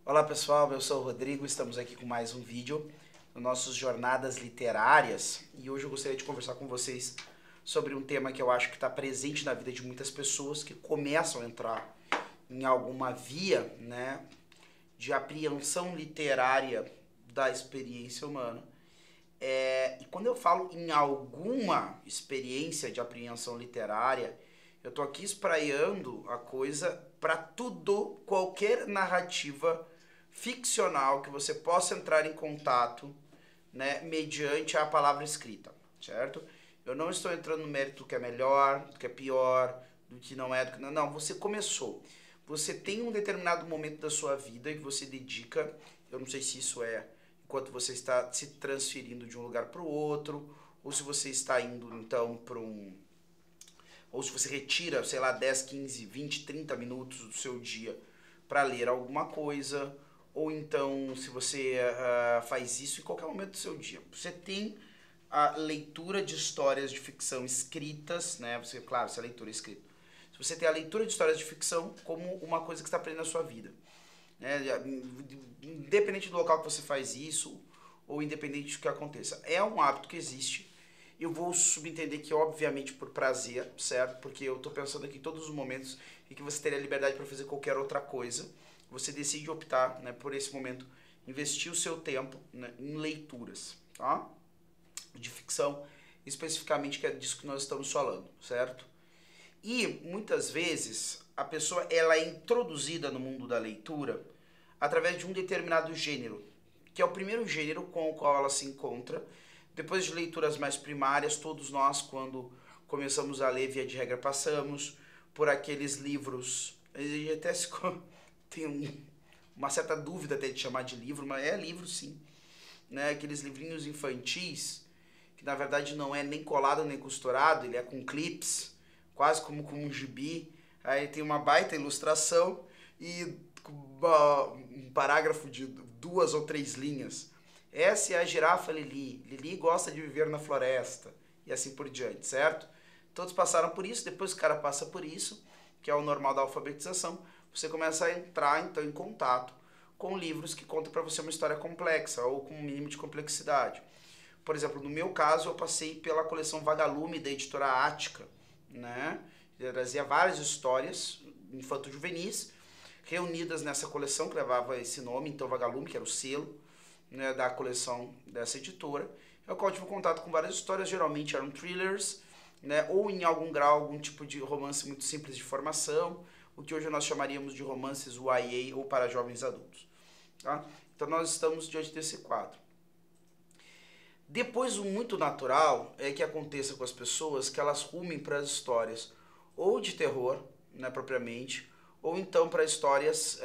Olá pessoal, eu sou o Rodrigo, estamos aqui com mais um vídeo das nossas jornadas literárias e hoje eu gostaria de conversar com vocês sobre um tema que eu acho que está presente na vida de muitas pessoas que começam a entrar em alguma via, né, de apreensão literária da experiência humana. E quando eu falo em alguma experiência de apreensão literária, eu estou aqui espraiando a coisa para tudo, qualquer narrativa ficcional que você possa entrar em contato, né, mediante a palavra escrita, certo? Eu não estou entrando no mérito do que é melhor, do que é pior, do que não é, do que não. Não, você começou. Você tem um determinado momento da sua vida que você dedica, eu não sei se isso é enquanto você está se transferindo de um lugar para o outro, ou se você está indo então para ou se você retira, sei lá, 10, 15, 20, 30 minutos do seu dia para ler alguma coisa, ou então se você faz isso em qualquer momento do seu dia. Você tem a leitura de histórias de ficção escritas, né? Você, claro, essa leitura é escrita. Se você tem a leitura de histórias de ficção como uma coisa que está aprendendo na sua vida, né? Independente do local que você faz isso, ou independente do que aconteça. É um hábito que existe. Eu vou subentender que, obviamente, por prazer, certo? Porque eu estou pensando aqui em todos os momentos em que você teria liberdade para fazer qualquer outra coisa. Você decide optar, né, por esse momento, investir o seu tempo, né, em leituras, tá? De ficção, especificamente, que é disso que nós estamos falando, certo? E, muitas vezes, a pessoa ela é introduzida no mundo da leitura através de um determinado gênero, que é o primeiro gênero com o qual ela se encontra. Depois de leituras mais primárias, todos nós, quando começamos a ler, via de regra, passamos por aqueles livros. E até se tem uma certa dúvida até de chamar de livro, mas é livro sim. Né? Aqueles livrinhos infantis, que na verdade não é nem colado nem costurado, ele é com clips, quase como com um gibi. Aí tem uma baita ilustração e um parágrafo de 2 ou 3 linhas. Essa é a girafa Lili. Lili gosta de viver na floresta. E assim por diante, certo? Todos passaram por isso, depois que o cara passa por isso, que é o normal da alfabetização, você começa a entrar então em contato com livros que contam para você uma história complexa ou com um mínimo de complexidade. Por exemplo, no meu caso, eu passei pela coleção Vagalume da editora Ática, né? Eu trazia várias histórias infanto-juvenis reunidas nessa coleção que levava esse nome, então Vagalume, que era o selo, né, da coleção dessa editora, é o qual eu tive contato com várias histórias, geralmente eram thrillers, né, ou em algum grau, algum tipo de romance muito simples de formação, o que hoje nós chamaríamos de romances YA ou para jovens adultos. Tá? Então nós estamos diante desse quadro. Depois, o muito natural é que aconteça com as pessoas que elas rumem para as histórias ou de terror, né, propriamente, ou então para histórias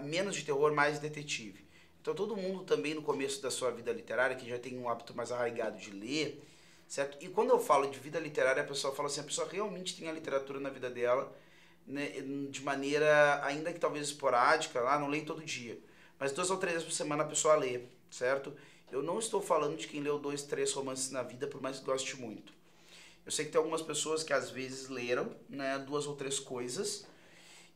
menos de terror, mais detetive. Então todo mundo também no começo da sua vida literária, que já tem um hábito mais arraigado de ler, certo? E quando eu falo de vida literária, a pessoa fala assim, a pessoa realmente tem a literatura na vida dela, né, de maneira ainda que talvez esporádica, não leio todo dia, mas 2 ou 3 vezes por semana a pessoa lê, certo? Eu não estou falando de quem leu 2, 3 romances na vida, por mais que goste muito. Eu sei que tem algumas pessoas que às vezes leram, né, 2 ou 3 coisas,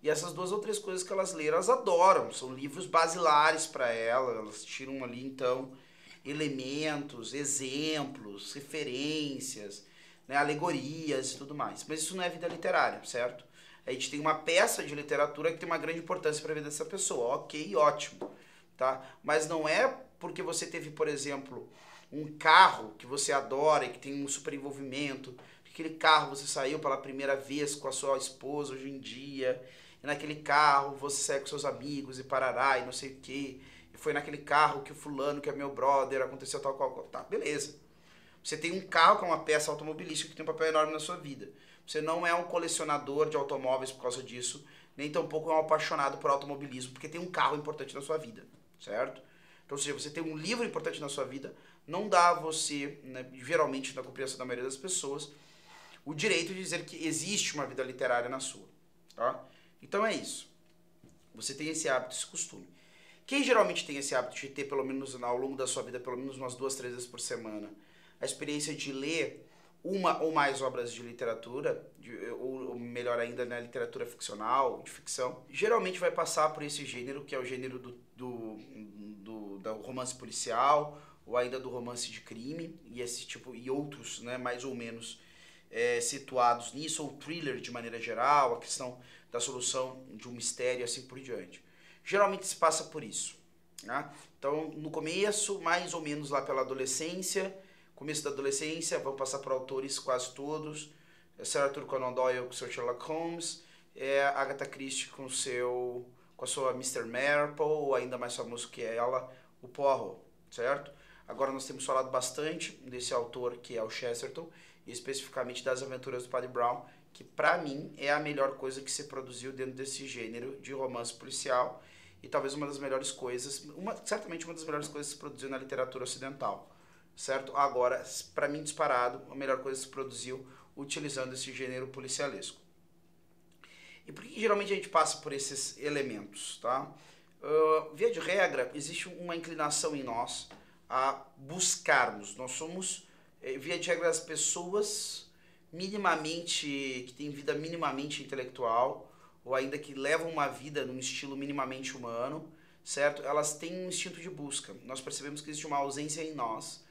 e essas 2 ou 3 coisas que elas leram, elas adoram. São livros basilares para elas. Elas tiram ali, então, elementos, exemplos, referências, né, alegorias e tudo mais. Mas isso não é vida literária, certo? A gente tem uma peça de literatura que tem uma grande importância para a vida dessa pessoa. Ok, ótimo. Tá? Mas não é porque você teve, por exemplo, um carro que você adora e que tem um super envolvimento, aquele carro você saiu pela primeira vez com a sua esposa hoje em dia, e naquele carro você sai com seus amigos e parará e não sei o que, e foi naquele carro que o fulano, que é meu brother, aconteceu tal qual, tá, beleza. Você tem um carro que é uma peça automobilística que tem um papel enorme na sua vida. Você não é um colecionador de automóveis por causa disso, nem tampouco é um apaixonado por automobilismo, porque tem um carro importante na sua vida, certo? Então, ou seja, você tem um livro importante na sua vida, não dá a você, né, geralmente na compreensão da maioria das pessoas, o direito de dizer que existe uma vida literária na sua, tá? Então é isso. Você tem esse hábito, esse costume. Quem geralmente tem esse hábito de ter, pelo menos ao longo da sua vida, pelo menos umas 2, 3 vezes por semana, a experiência de ler uma ou mais obras de literatura, ou melhor ainda, na literatura ficcional, de ficção, geralmente vai passar por esse gênero, que é o gênero do romance policial, ou ainda do romance de crime, e esse tipo, e outros, né, mais ou menos situados nisso, ou thriller de maneira geral, a questão da solução de um mistério, assim por diante. Geralmente se passa por isso, né? Então, no começo, mais ou menos lá pela adolescência, começo da adolescência, vão passar por autores quase todos, Sir Arthur Conan Doyle com seu Sherlock Holmes, Agatha Christie com a sua Mr. Marple, ou ainda mais famoso que ela, o Poirot, certo? Agora nós temos falado bastante desse autor que é o Chesterton, e especificamente das Aventuras do Padre Brown, que pra mim é a melhor coisa que se produziu dentro desse gênero de romance policial, e talvez uma das melhores coisas, certamente uma das melhores coisas que se produziu na literatura ocidental, certo? Agora, para mim, disparado, a melhor coisa que se produziu utilizando esse gênero policialesco. E por que geralmente a gente passa por esses elementos, tá? Via de regra, existe uma inclinação em nós a buscarmos. Nós somos, via de regra, as pessoas minimamente, que têm vida minimamente intelectual, ou ainda que levam uma vida num estilo minimamente humano, certo? Elas têm um instinto de busca. Nós percebemos que existe uma ausência em nós,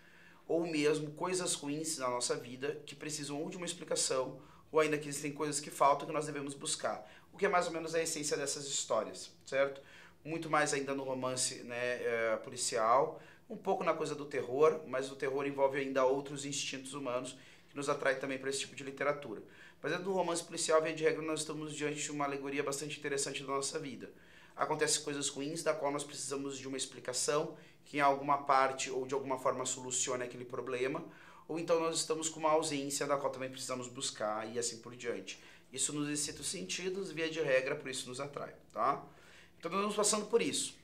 ou mesmo coisas ruins na nossa vida que precisam ou de uma explicação, ou ainda que existem coisas que faltam que nós devemos buscar. O que é mais ou menos a essência dessas histórias, certo? Muito mais ainda no romance, né, policial, um pouco na coisa do terror, mas o terror envolve ainda outros instintos humanos que nos atrai também para esse tipo de literatura. Mas dentro do romance policial, via de regra, nós estamos diante de uma alegoria bastante interessante da nossa vida. Acontecem coisas ruins, da qual nós precisamos de uma explicação, que em alguma parte ou de alguma forma solucione aquele problema, ou então nós estamos com uma ausência da qual também precisamos buscar e assim por diante. Isso nos excita os sentidos, via de regra, por isso nos atrai, tá? Então nós estamos passando por isso.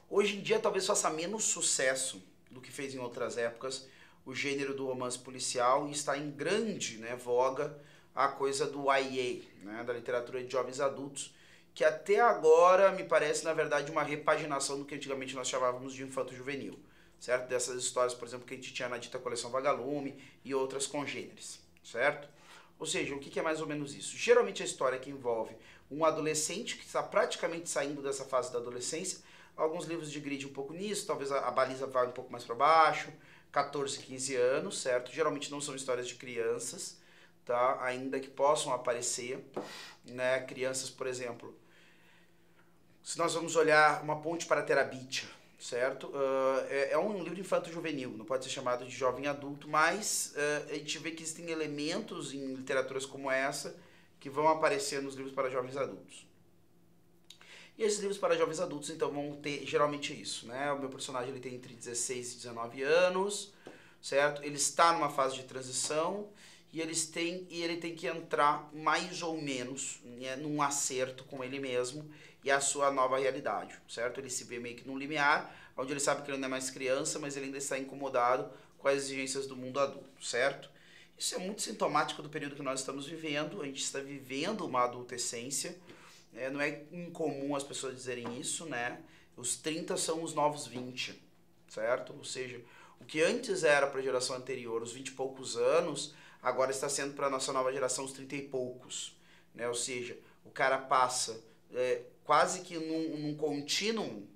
Hoje em dia talvez faça menos sucesso do que fez em outras épocas o gênero do romance policial, e está em grande, né, voga a coisa do YA, né, da literatura de jovens adultos, que até agora me parece, na verdade, uma repaginação do que antigamente nós chamávamos de infanto-juvenil, certo? Dessas histórias, por exemplo, que a gente tinha na dita coleção Vagalume e outras congêneres, certo? Ou seja, o que é mais ou menos isso? Geralmente a história que envolve um adolescente que está praticamente saindo dessa fase da adolescência, alguns livros digridem um pouco nisso, talvez a baliza vá um pouco mais para baixo, 14, 15 anos, certo? Geralmente não são histórias de crianças, tá? Ainda que possam aparecer, né? Crianças, por exemplo, se nós vamos olhar Uma Ponte para Terabithia, certo? É um livro infanto-juvenil, não pode ser chamado de jovem adulto, mas a gente vê que existem elementos em literaturas como essa que vão aparecer nos livros para jovens adultos. E esses livros para jovens adultos, então, vão ter geralmente isso, né? O meu personagem ele tem entre 16 e 19 anos, certo? Ele está numa fase de transição e ele tem que entrar mais ou menos, né, num acerto com ele mesmo e a sua nova realidade, certo? Ele se vê meio que num limiar, onde ele sabe que ele não é mais criança, mas ele ainda está incomodado com as exigências do mundo adulto, certo? Isso é muito sintomático do período que nós estamos vivendo. A gente está vivendo uma adolescência. Não é incomum as pessoas dizerem isso, né? Os 30 são os novos 20, certo? Ou seja, o que antes era para a geração anterior, os 20 e poucos anos, agora está sendo para a nossa nova geração os 30 e poucos, né? Ou seja, o cara passa quase que num contínuo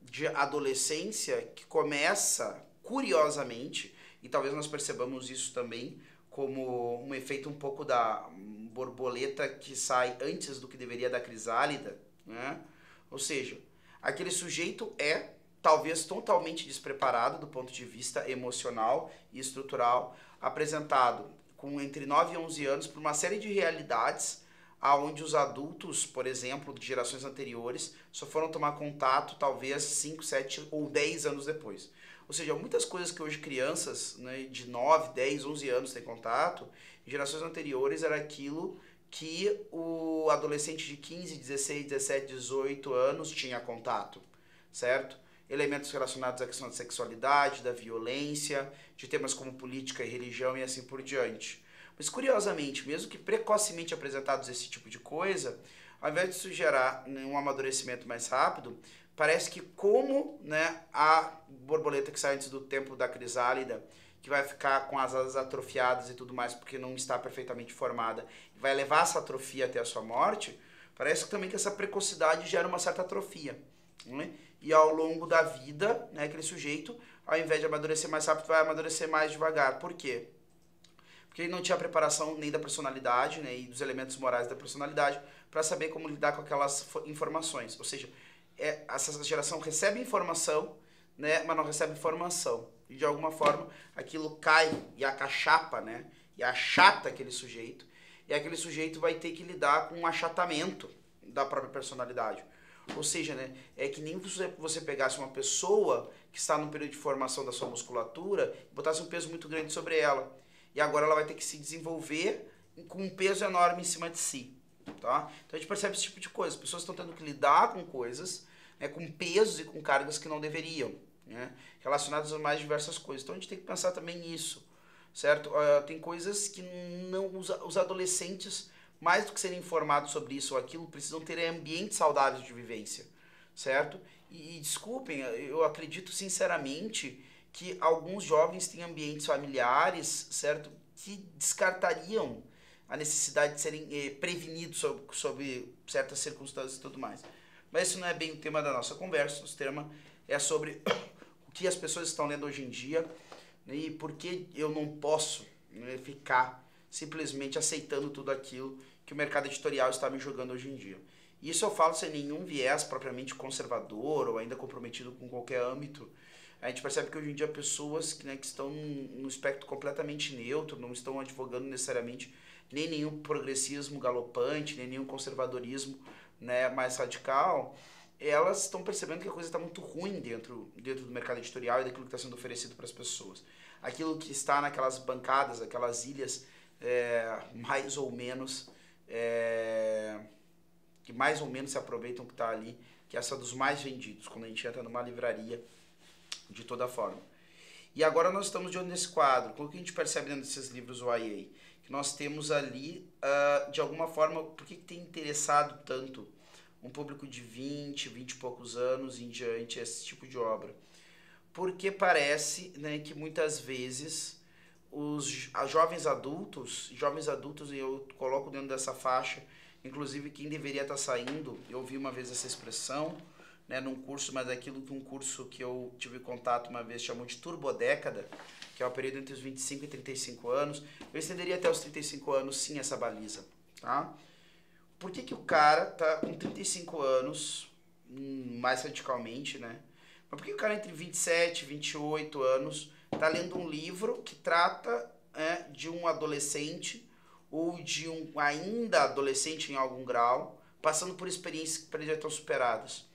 de adolescência que começa, curiosamente, e talvez nós percebamos isso também como um efeito um pouco da borboleta que sai antes do que deveria da crisálida, né? Ou seja, aquele sujeito é talvez totalmente despreparado do ponto de vista emocional e estrutural, apresentado com entre 9 e 11 anos por uma série de realidades aonde os adultos, por exemplo, de gerações anteriores, só foram tomar contato talvez 5, 7 ou 10 anos depois. Ou seja, muitas coisas que hoje crianças, né, de 9, 10, 11 anos têm contato, em gerações anteriores era aquilo que o adolescente de 15, 16, 17, 18 anos tinha contato, certo? Elementos relacionados à questão da sexualidade, da violência, de temas como política e religião e assim por diante. Mas curiosamente, mesmo que precocemente apresentados esse tipo de coisa, ao invés de isso gerar um amadurecimento mais rápido, parece que como, né, a borboleta que sai antes do tempo da crisálida, que vai ficar com as asas atrofiadas e tudo mais porque não está perfeitamente formada, vai levar essa atrofia até a sua morte, parece também que essa precocidade gera uma certa atrofia, né? E ao longo da vida, né, aquele sujeito, ao invés de amadurecer mais rápido, vai amadurecer mais devagar. Por quê? Porque ele não tinha preparação nem da personalidade, né, e dos elementos morais da personalidade para saber como lidar com aquelas informações. Ou seja, essa geração recebe informação, né, mas não recebe formação. E de alguma forma aquilo cai e acachapa, né, e achata aquele sujeito. E aquele sujeito vai ter que lidar com um achatamento da própria personalidade. Ou seja, né, é que nem você pegasse uma pessoa que está no período de formação da sua musculatura e botasse um peso muito grande sobre ela. E agora ela vai ter que se desenvolver com um peso enorme em cima de si. Tá? Então a gente percebe esse tipo de coisa. As pessoas estão tendo que lidar com coisas, né, com pesos e com cargas que não deveriam, né, relacionadas a mais diversas coisas. Então a gente tem que pensar também nisso, certo? Tem coisas que não os adolescentes, mais do que serem informados sobre isso ou aquilo, precisam ter ambientes saudáveis de vivência, certo? E desculpem, eu acredito sinceramente que alguns jovens têm ambientes familiares, certo, que descartariam a necessidade de serem prevenidos sobre certas circunstâncias e tudo mais. Mas isso não é bem o tema da nossa conversa. O tema é sobre o que as pessoas estão lendo hoje em dia, né, e por que eu não posso, né, ficar simplesmente aceitando tudo aquilo que o mercado editorial está me jogando hoje em dia. Isso eu falo sem nenhum viés propriamente conservador ou ainda comprometido com qualquer âmbito. A gente percebe que hoje em dia pessoas que, né, que estão num espectro completamente neutro, não estão advogando necessariamente nem nenhum progressismo galopante, nem nenhum conservadorismo, né, mais radical, elas estão percebendo que a coisa está muito ruim dentro do mercado editorial e daquilo que está sendo oferecido para as pessoas. Aquilo que está naquelas bancadas, aquelas ilhas mais ou menos, que mais ou menos se aproveitam que está ali, que é essa dos mais vendidos, quando a gente entra numa livraria, de toda forma. E agora nós estamos de olho nesse quadro. O que a gente percebe dentro desses livros YA? Que nós temos ali, de alguma forma, por que tem interessado tanto um público de 20 e poucos anos em diante esse tipo de obra? Porque parece, né, que muitas vezes os jovens adultos, e eu coloco dentro dessa faixa, inclusive quem deveria estar saindo, eu ouvi uma vez essa expressão, né, num curso, mas aquilo que um curso que eu tive contato uma vez chamou de turbodécada, que é o período entre os 25 e 35 anos, eu estenderia até os 35 anos sim essa baliza, tá? Por que o cara tá com 35 anos, mais radicalmente, né? Mas por que o cara entre 27 e 28 anos tá lendo um livro que trata de um adolescente ou de um ainda adolescente em algum grau, passando por experiências que para ele já estão superadas?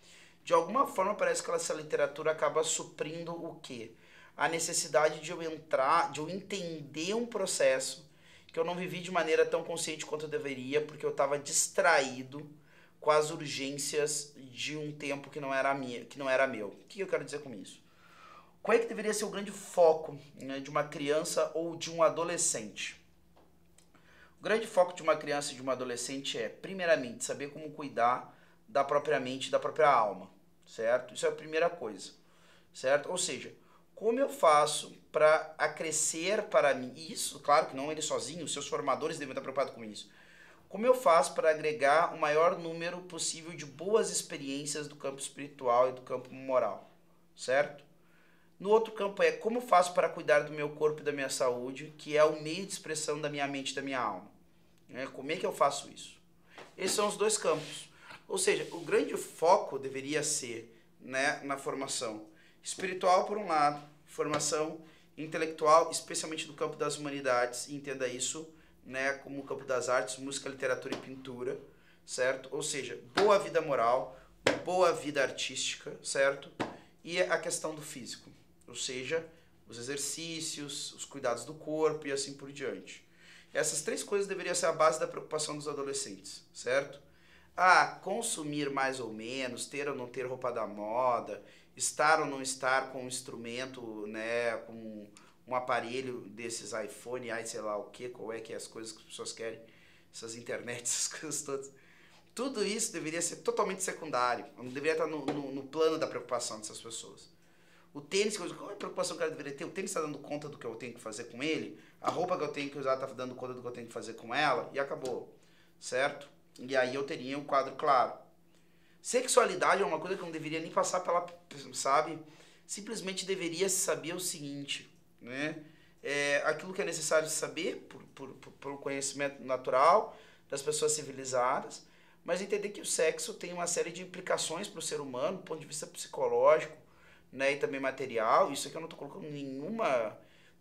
De alguma forma parece que essa literatura acaba suprindo o quê? A necessidade de eu entender um processo que eu não vivi de maneira tão consciente quanto eu deveria, porque eu estava distraído com as urgências de um tempo que não era meu. O que eu quero dizer com isso? Qual é que deveria ser o grande foco, né, de uma criança ou de um adolescente? O grande foco de uma criança e de um adolescente é, primeiramente, saber como cuidar da própria mente e da própria alma, certo? Isso é a primeira coisa, certo? Ou seja, como eu faço para acrescer para mim, isso, claro que não ele sozinho, os seus formadores devem estar preocupados com isso. Como eu faço para agregar o maior número possível de boas experiências do campo espiritual e do campo moral, certo? No outro campo é como eu faço para cuidar do meu corpo e da minha saúde, que é o meio de expressão da minha mente e da minha alma. Como é que eu faço isso? Esses são os dois campos. Ou seja, o grande foco deveria ser, né, na formação espiritual, por um lado, formação intelectual, especialmente no campo das humanidades, e entenda isso, né, como o campo das artes, música, literatura e pintura, certo? Ou seja, boa vida moral, boa vida artística, certo? E a questão do físico, ou seja, os exercícios, os cuidados do corpo e assim por diante. Essas três coisas deveriam ser a base da preocupação dos adolescentes, certo? Consumir mais ou menos, ter ou não ter roupa da moda, estar ou não estar com um instrumento, né, com um aparelho desses iPhone, sei lá o que, qual é que é as coisas que as pessoas querem, essas internet, essas coisas todas. Tudo isso deveria ser totalmente secundário, não deveria estar no plano da preocupação dessas pessoas. O tênis, qual é a preocupação que o cara deveria ter? O tênis está dando conta do que eu tenho que fazer com ele, a roupa que eu tenho que usar está dando conta do que eu tenho que fazer com ela, e acabou, certo? E aí eu teria um quadro claro. Sexualidade é uma coisa que eu não deveria nem passar pela, sabe? Simplesmente deveria saber o seguinte, né? Aquilo que é necessário saber por conhecimento natural das pessoas civilizadas, mas entender que o sexo tem uma série de implicações para o ser humano, do ponto de vista psicológico, né, e também material. Isso aqui eu não estou colocando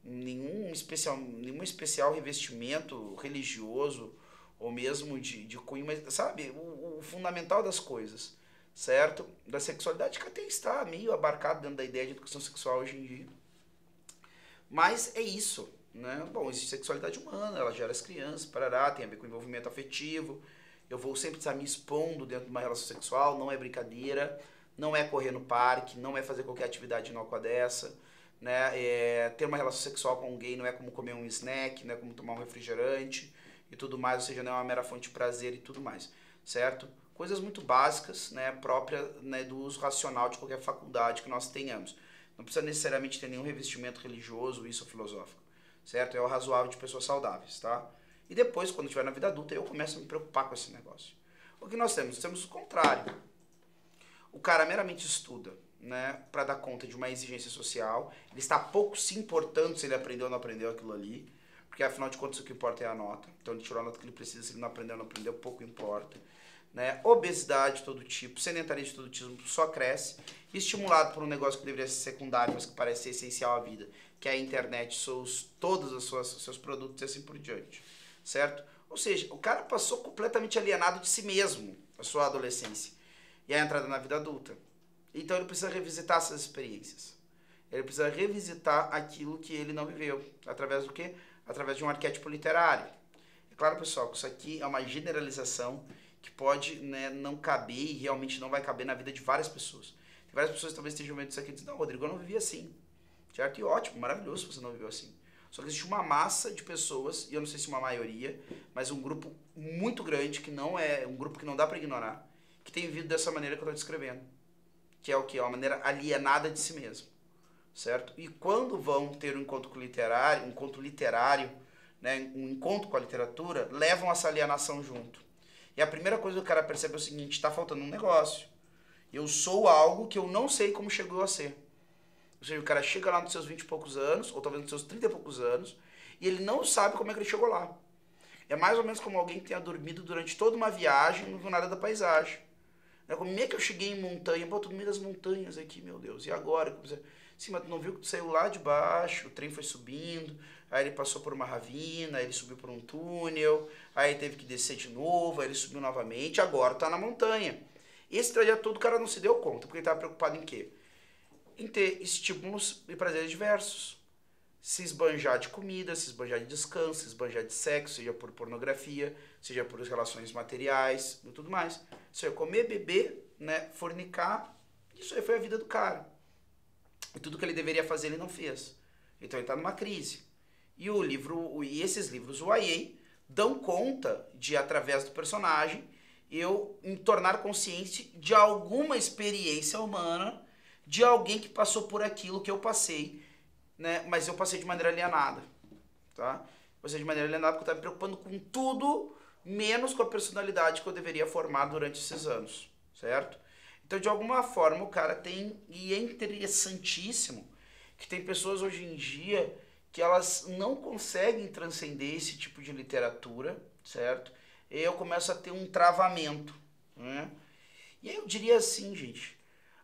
nenhum especial revestimento religioso ou mesmo de cunho, mas sabe, o fundamental das coisas, certo? Da sexualidade, que até está meio abarcado dentro da ideia de educação sexual hoje em dia. Mas é isso, né? Bom, existe sexualidade humana, ela gera as crianças, parará, tem a ver com envolvimento afetivo. Eu vou sempre estar me expondo dentro de uma relação sexual, não é brincadeira, não é correr no parque, não é fazer qualquer atividade inócua dessa, né? Ter uma relação sexual com alguém não é como comer um snack, não é como tomar um refrigerante e tudo mais, ou seja, não é uma mera fonte de prazer e tudo mais, certo? Coisas muito básicas, né, própria, né, do uso racional de qualquer faculdade que nós tenhamos. Não precisa necessariamente ter nenhum revestimento religioso, isso ou filosófico, certo? É o razoável de pessoas saudáveis, tá? E depois, quando estiver na vida adulta, eu começo a me preocupar com esse negócio. O que nós temos? Temos o contrário. O cara meramente estuda, né, para dar conta de uma exigência social. Ele está pouco se importando se ele aprendeu ou não aprendeu aquilo ali, porque afinal de contas o que importa é a nota. Então ele tirou a nota que ele precisa, se ele não aprendeu ou não aprendeu, pouco importa. Né? Obesidade de todo tipo, sedentarismo de todo tipo só cresce, estimulado por um negócio que deveria ser secundário, mas que parece ser essencial à vida, que é a internet, todos os seus produtos e assim por diante, certo? Ou seja, o cara passou completamente alienado de si mesmo a sua adolescência e a entrada na vida adulta. Então ele precisa revisitar essas experiências. Ele precisa revisitar aquilo que ele não viveu. Através do quê? Através de um arquétipo literário. É claro, pessoal, que isso aqui é uma generalização que pode, né, não caber e realmente não vai caber na vida de várias pessoas. Tem várias pessoas que talvez estejam vendo isso aqui e dizem, não, Rodrigo, eu não vivi assim. Certo? E ótimo, maravilhoso se você não viveu assim. Só que existe uma massa de pessoas, e eu não sei se uma maioria, mas um grupo muito grande, que não é um grupo que não dá para ignorar, que tem vivido dessa maneira que eu estou descrevendo. Que é o que? É uma maneira alienada de si mesmo. Certo? E quando vão ter um encontro literário, né, um encontro com a literatura, levam essa alienação junto. E a primeira coisa que o cara percebe é o seguinte, está faltando um negócio. Eu sou algo que eu não sei como chegou a ser. Ou seja, o cara chega lá nos seus 20 e poucos anos, ou talvez nos seus 30 e poucos anos, e ele não sabe como é que ele chegou lá. É mais ou menos como alguém que tenha dormido durante toda uma viagem e não viu nada da paisagem. Como é que eu cheguei em montanha? Pô, tô no meio das montanhas aqui, meu Deus. E agora? Sim, mas tu não viu que tu saiu lá de baixo, o trem foi subindo, aí ele passou por uma ravina, aí ele subiu por um túnel, aí teve que descer de novo, aí ele subiu novamente, agora tá na montanha. Esse trajeto todo o cara não se deu conta, porque ele estava preocupado em quê? Em ter estímulos e prazeres diversos. Se esbanjar de comida, se esbanjar de descanso, se esbanjar de sexo, seja por pornografia, seja por relações materiais e tudo mais. Isso é comer, beber, né, fornicar, isso aí foi a vida do cara. E tudo que ele deveria fazer ele não fez. Então ele está numa crise. E esses livros YA dão conta de, através do personagem, eu me tornar consciente de alguma experiência humana, de alguém que passou por aquilo que eu passei, né? Mas eu passei de maneira alienada, tá? Passei de maneira alienada porque eu estava me preocupando com tudo, menos com a personalidade que eu deveria formar durante esses anos, certo? Então, de alguma forma, o cara tem, e é interessantíssimo, que tem pessoas hoje em dia que elas não conseguem transcender esse tipo de literatura, certo? E eu começo a ter um travamento, né? E aí eu diria assim, gente,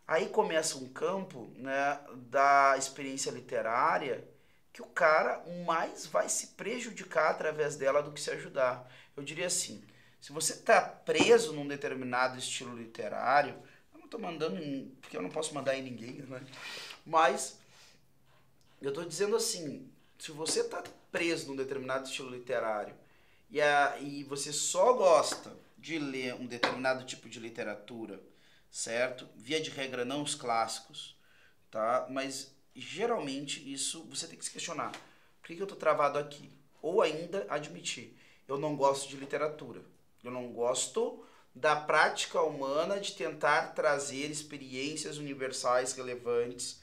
aí começa um campo, né, da experiência literária que o cara mais vai se prejudicar através dela do que se ajudar. Eu diria assim, se você está preso num determinado estilo literário, eu não estou mandando, porque eu não posso mandar em ninguém, né? Mas eu estou dizendo assim, se você está preso num determinado estilo literário e você só gosta de ler um determinado tipo de literatura, certo? Via de regra não os clássicos, tá? Mas geralmente isso você tem que se questionar. Por que eu tô travado aqui? Ou ainda admitir, eu não gosto de literatura. Eu não gosto da prática humana de tentar trazer experiências universais relevantes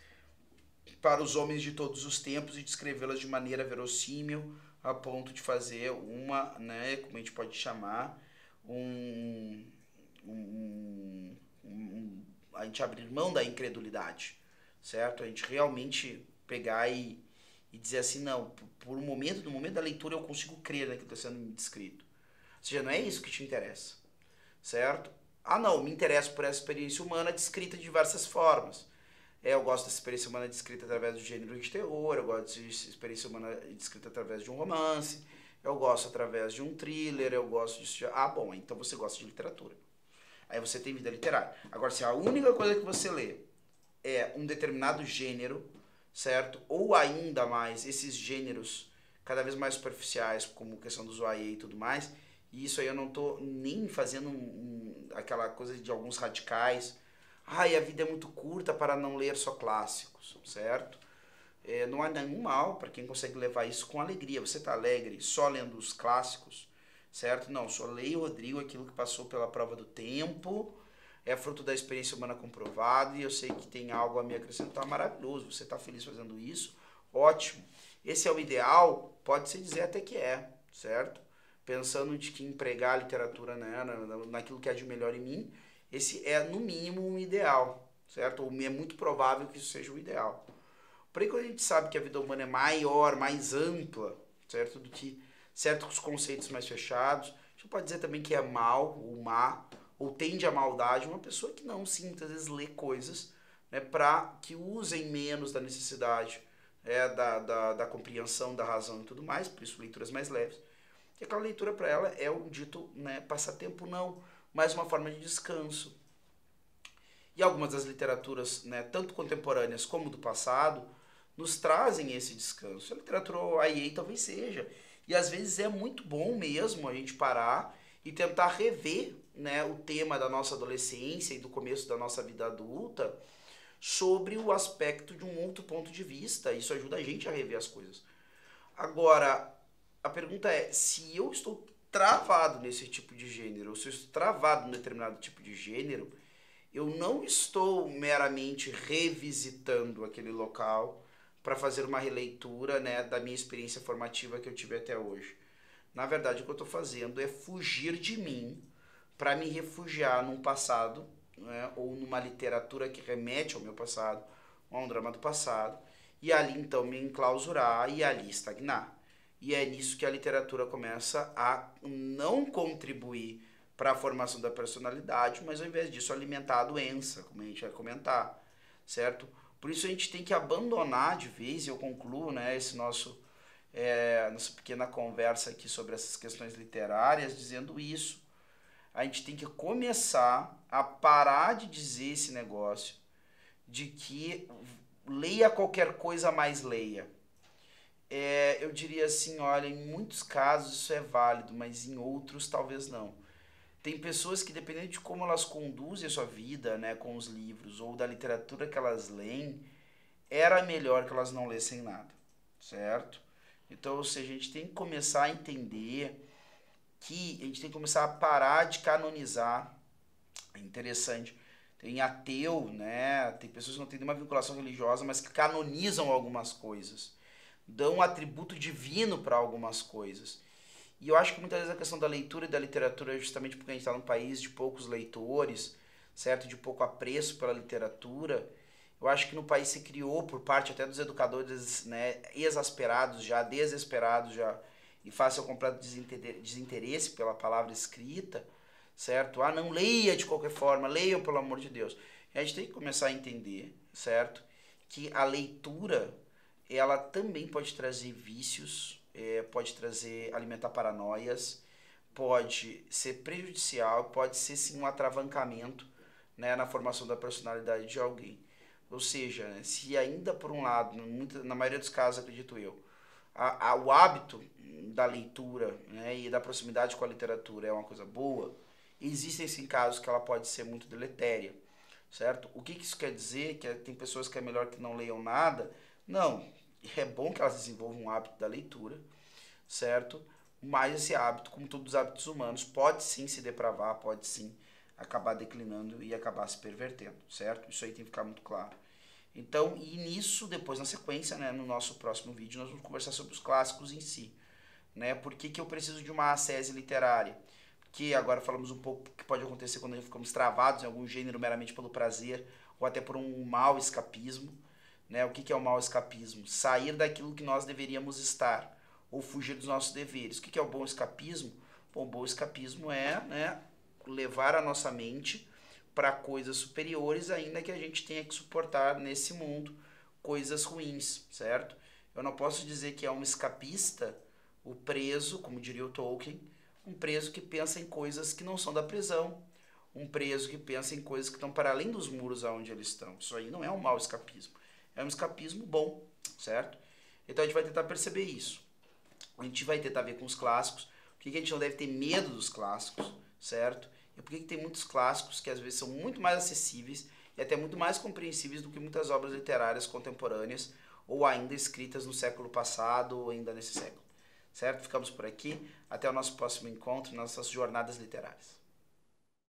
para os homens de todos os tempos e descrevê-las de maneira verossímil, a ponto de fazer uma, né, como a gente pode chamar, a gente abrir mão da incredulidade, certo? A gente realmente pegar e dizer assim, não, no momento da leitura eu consigo crer naquilo que está sendo descrito. Ou seja, não é isso que te interessa, certo? Ah, não, me interessa por essa experiência humana descrita de diversas formas. Eu gosto dessa experiência humana descrita através do gênero de terror, eu gosto de experiência humana descrita através de um romance, eu gosto através de um thriller, eu gosto de... Ah, bom, então você gosta de literatura. Aí você tem vida literária. Agora, se a única coisa que você lê é um determinado gênero, certo? Ou ainda mais, esses gêneros cada vez mais superficiais, como a questão do YA e tudo mais, e isso aí eu não tô nem fazendo aquela coisa de alguns radicais. Ai, a vida é muito curta para não ler só clássicos, certo? Não há nenhum mal para quem consegue levar isso com alegria. Você está alegre só lendo os clássicos, certo? Não, só leio, Rodrigo, aquilo que passou pela prova do tempo, é fruto da experiência humana comprovada e eu sei que tem algo a me acrescentar, maravilhoso. Você está feliz fazendo isso? Ótimo. Esse é o ideal? Pode-se dizer até que é, certo? Pensando de que empregar a literatura, né, naquilo que é de melhor em mim, esse é, no mínimo, um ideal, certo? Ou é muito provável que isso seja o ideal. Porém, quando a gente sabe que a vida humana é maior, mais ampla, certo? Do que certos conceitos mais fechados, a gente pode dizer também que é mal, ou má, ou tende à maldade, uma pessoa que não, sim, muitas vezes lê coisas, né, para que usem menos da necessidade, da compreensão, da razão e tudo mais, por isso leituras mais leves. E aquela leitura para ela é o dito, né, passatempo não, mas uma forma de descanso. E algumas das literaturas, né, tanto contemporâneas como do passado, nos trazem esse descanso. A literatura YA talvez seja. E às vezes é muito bom mesmo a gente parar e tentar rever, né, o tema da nossa adolescência e do começo da nossa vida adulta sobre o aspecto de um outro ponto de vista. Isso ajuda a gente a rever as coisas. Agora, a pergunta é, se eu estou travado nesse tipo de gênero, ou se eu estou travado num determinado tipo de gênero, eu não estou meramente revisitando aquele local para fazer uma releitura, né, da minha experiência formativa que eu tive até hoje. Na verdade, o que eu estou fazendo é fugir de mim para me refugiar num passado, né, ou numa literatura que remete ao meu passado, ou a um drama do passado, e ali então me enclausurar e ali estagnar. E é nisso que a literatura começa a não contribuir para a formação da personalidade, mas ao invés disso alimentar a doença, como a gente vai comentar, certo? Por isso a gente tem que abandonar de vez, e eu concluo, né, nossa pequena conversa aqui sobre essas questões literárias, dizendo isso. A gente tem que começar a parar de dizer esse negócio de que leia qualquer coisa, mais leia. Eu diria assim, olha, em muitos casos isso é válido, mas em outros talvez não. Tem pessoas que, dependendo de como elas conduzem a sua vida, né, com os livros ou da literatura que elas leem, era melhor que elas não lessem nada, certo? Então, ou seja, a gente tem que começar a entender que a gente tem que começar a parar de canonizar. É interessante. Tem ateu, né? Tem pessoas que não têm nenhuma vinculação religiosa, mas que canonizam algumas coisas. Dão um atributo divino para algumas coisas. E eu acho que muitas vezes a questão da leitura e da literatura é justamente porque a gente está num país de poucos leitores, certo? De pouco apreço pela literatura. Eu acho que no país se criou, por parte até dos educadores, né, exasperados já, desesperados já, e face ao completo desinteresse pela palavra escrita, certo? Ah, não leia de qualquer forma, leiam pelo amor de Deus. E a gente tem que começar a entender, certo? Que a leitura, ela também pode trazer vícios, pode trazer, alimentar paranoias, pode ser prejudicial, pode ser sim um atravancamento, né, na formação da personalidade de alguém. Ou seja, né, se ainda por um lado, na maioria dos casos, acredito eu, o hábito da leitura, né, e da proximidade com a literatura é uma coisa boa, existem sim casos que ela pode ser muito deletéria, certo? O que isso quer dizer? Que tem pessoas que é melhor que não leiam nada? Não, é bom que elas desenvolvam um hábito da leitura, certo? Mas esse hábito, como todos os hábitos humanos, pode sim se depravar, pode sim acabar declinando e acabar se pervertendo, certo? Isso aí tem que ficar muito claro. Então, e nisso, depois na sequência, né, no nosso próximo vídeo, nós vamos conversar sobre os clássicos em si. Né? Por que eu preciso de uma ascese literária? Porque agora falamos um pouco o que pode acontecer quando ficamos travados em algum gênero meramente pelo prazer ou até por um mau escapismo. Né? O que é o mau escapismo? Sair daquilo que nós deveríamos estar ou fugir dos nossos deveres. O que é o bom escapismo? Bom, o bom escapismo é, né, levar a nossa mente para coisas superiores, ainda que a gente tenha que suportar nesse mundo coisas ruins, certo? Eu não posso dizer que é um escapista o preso, como diria o Tolkien, um preso que pensa em coisas que não são da prisão, um preso que pensa em coisas que estão para além dos muros aonde eles estão. Isso aí não é um mau escapismo, é um escapismo bom, certo? Então a gente vai tentar perceber isso. A gente vai tentar ver com os clássicos, por que a gente não deve ter medo dos clássicos, certo? E por que tem muitos clássicos que às vezes são muito mais acessíveis e até muito mais compreensíveis do que muitas obras literárias contemporâneas ou ainda escritas no século passado ou ainda nesse século. Certo? Ficamos por aqui. Até o nosso próximo encontro, nossas jornadas literárias.